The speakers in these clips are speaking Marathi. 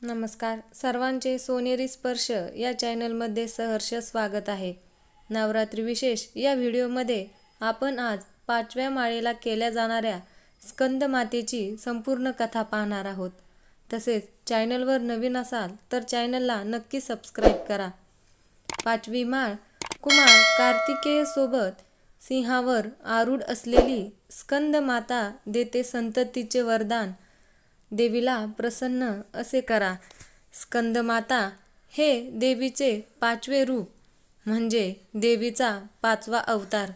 नमस्कार सर्वांचे सोनेरी स्पर्श या चॅनलमध्ये सहर्ष स्वागत आहे। नवरात्री विशेष या व्हिडिओमध्ये आपण आज 5व्या माळेला केल्या जाणाऱ्या स्कंद मातेची संपूर्ण कथा पाहणार आहोत। तसेच चॅनलवर नवीन असाल तर चॅनलला नक्की सबस्क्राइब करा। 5वी माळ कुमार कार्तिकेय सोबत सिंहावर आरूढ असलेली स्कंद माता देते संततीचे वरदान। देवीला प्रसन्न असे करा। स्कंद माता हे देवीचे 5वे रूप म्हणजे देवीचा 5वा अवतार।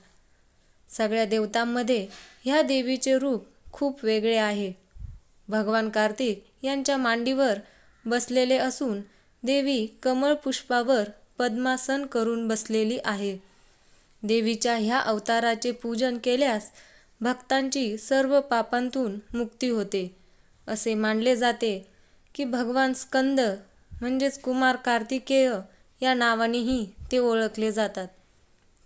सगळ्या देवतांमध्ये ह्या देवीचे रूप खूप वेगळे आहे। भगवान कार्तिक यांच्या मांडीवर बसलेले असून देवी कमळ पुष्पावर पद्मासन करून बसलेली आहे। देवीच्या ह्या अवताराचे पूजन केल्यास भक्तांची सर्व पापांतून मुक्ती होते। असे मानले जाते की भगवान स्कंद म्हणजेच कुमार कार्तिकेय या नावानेही ते ओळखले जातात।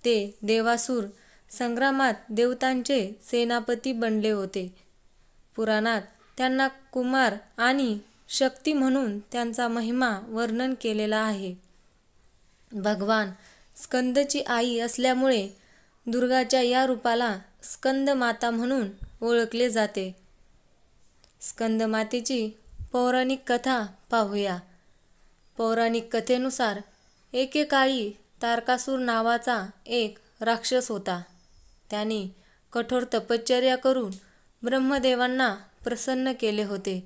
ते देवासुर संग्रामात देवतांचे सेनापती बनले होते। पुराणात त्यांना कुमार आणि शक्ती म्हणून त्यांचा महिमा वर्णन केलेला आहे। भगवान स्कंदची आई असल्यामुळे दुर्गाच्या या रूपाला स्कंद माता म्हणून ओळखले जाते। स्कंद मातेची पौराणिक कथा पाहूया। पौराणिक कथेनुसार एकेकाळी तारकासूर नावाचा एक राक्षस होता। त्याने कठोर तपश्चर्या करून ब्रह्मदेवांना प्रसन्न केले होते।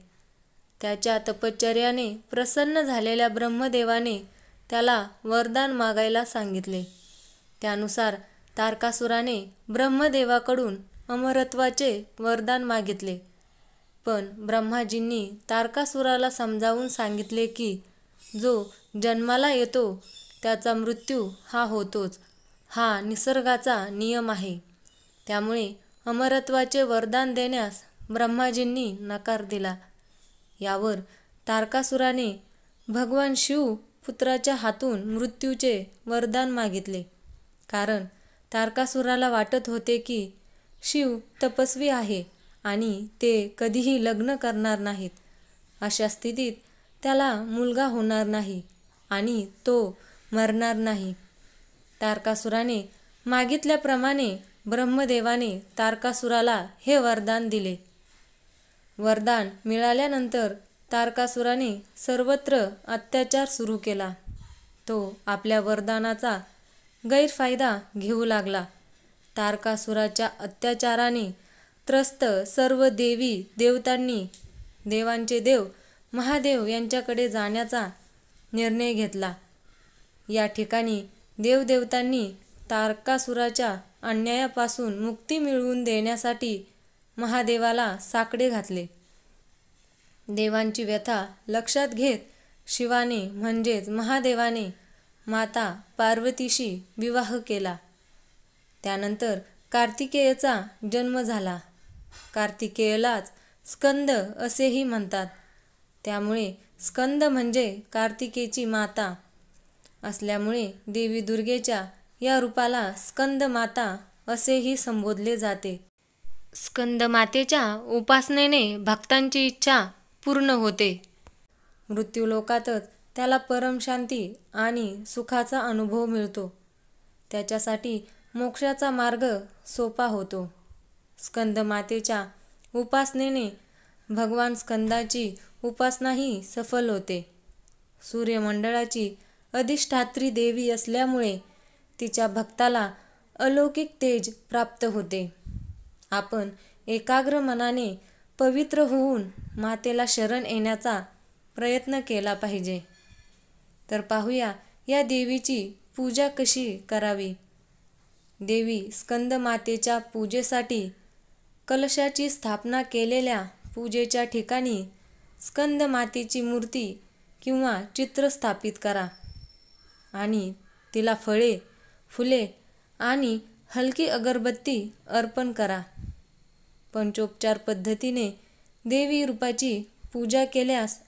त्याच्या तपश्चर्याने प्रसन्न झालेल्या ब्रह्मदेवाने त्याला वरदान मागायला सांगितले। त्यानुसार तारकासुराने ब्रह्मदेवाकडून अमरत्वाचे वरदान मागितले। पण ब्रह्माजींनी तारकासुराला समजावून सांगितले की जो जन्माला येतो त्याचा मृत्यू हा होतोच, हा निसर्गाचा नियम आहे। त्यामुळे अमरत्वाचे वरदान देण्यास ब्रह्माजींनी नकार दिला। यावर तारकासुराने भगवान शिव पुत्राच्या हातून मृत्यूचे वरदान मागितले। कारण तारकासुराला वाटत होते की शिव तपस्वी आहे आणि ते कधीही लग्न करणार नाहीत। अशा स्थितीत त्याला मुलगा होणार नाही आणि तो मरणार नाही। तारकासुराने मागितल्याप्रमाणे ब्रह्मदेवाने तारकासुराला हे वरदान दिले। वरदान मिळाल्यानंतर तारकासुराने सर्वत्र अत्याचार सुरू केला। तो आपल्या वरदानाचा गैरफायदा घेऊ लागला। तारकासुराच्या अत्याचाराने त्रस्त सर्व देवी देवतांनी देवांचे देव महादेव यांच्याकडे जाण्याचा निर्णय घेतला। या ठिकाणी देवदेवतांनी तारकासुराच्या अन्यायापासून मुक्ती मिळवून देण्यासाठी महादेवाला साकडे घातले। देवांची व्यथा लक्षात घेत शिवाने म्हणजेच महादेवाने माता पार्वतीशी विवाह केला। त्यानंतर कार्तिकेयचा जन्म झाला। कार्तिकेयलाच स्कंद असेही म्हणतात। त्यामुळे स्कंद म्हणजे कार्तिकेची माता असल्यामुळे देवी दुर्गेच्या या रूपाला स्कंद माता असेही संबोधले जाते। स्कंद मातेच्या उपासनेने भक्तांची इच्छा पूर्ण होते। मृत्यूलोकातच त्याला परमशांती आणि सुखाचा अनुभव मिळतो। त्याच्यासाठी मोक्षाचा मार्ग सोपा होतो। स्कंद मातेच्या उपासनेने भगवान स्कंदाची उपासनाही सफल होते। सूर्यमंडळाची अधिष्ठात्री देवी असल्यामुळे तिच्या भक्ताला अलौकिक तेज प्राप्त होते। आपण एकाग्र मनाने पवित्र होऊन मातेला शरण येण्याचा प्रयत्न केला पाहिजे। तर पाहूया या देवीची पूजा कशी करावी। देवी स्कंद मातेच्या पूजेसाठी कलशाची स्थापना केलेल्या पूजेच्या ठिकाणी स्कंद मातेची मूर्ती किंवा चित्र स्थापित करा आणि तिला फळे, फुले आणि हलकी अगरबत्ती अर्पण करा। पंचोपचार पद्धतीने देवी रूपाची पूजा केल्यास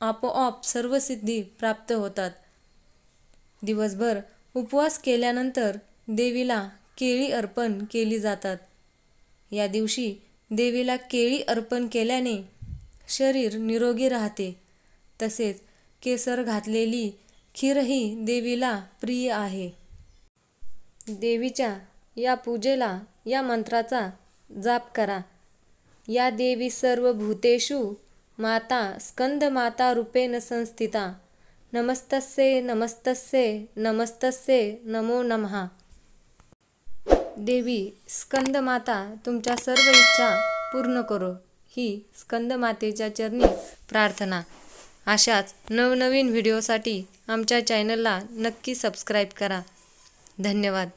आपोआप सर्व सिद्धी प्राप्त होतात। दिवसभर उपवास केल्यानंतर देवीला केळी अर्पण केली जातात। या दिवशी देवीला केळी अर्पण केल्याने शरीर निरोगी राहते तसेच केसर घातलेली खीरही देवीला प्रिय आहे. देवीच्या या पूजेला या मंत्राचा जाप करा. या देवी सर्व भूतेषु माता स्कंदमाता रूपेण संस्थिता. नमस्तस्ये नमस्तस्ये नमस्तस्ये नमो नमः. देवी स्कंदमाता तुमच्या सर्व इच्छा पूर्ण करो, ही स्कंदमातेच्या चरणी प्रार्थना. अशाच नवनवीन व्हिडिओसाठी आमच्या चॅनलला नक्की सबस्क्राईब करा. धन्यवाद.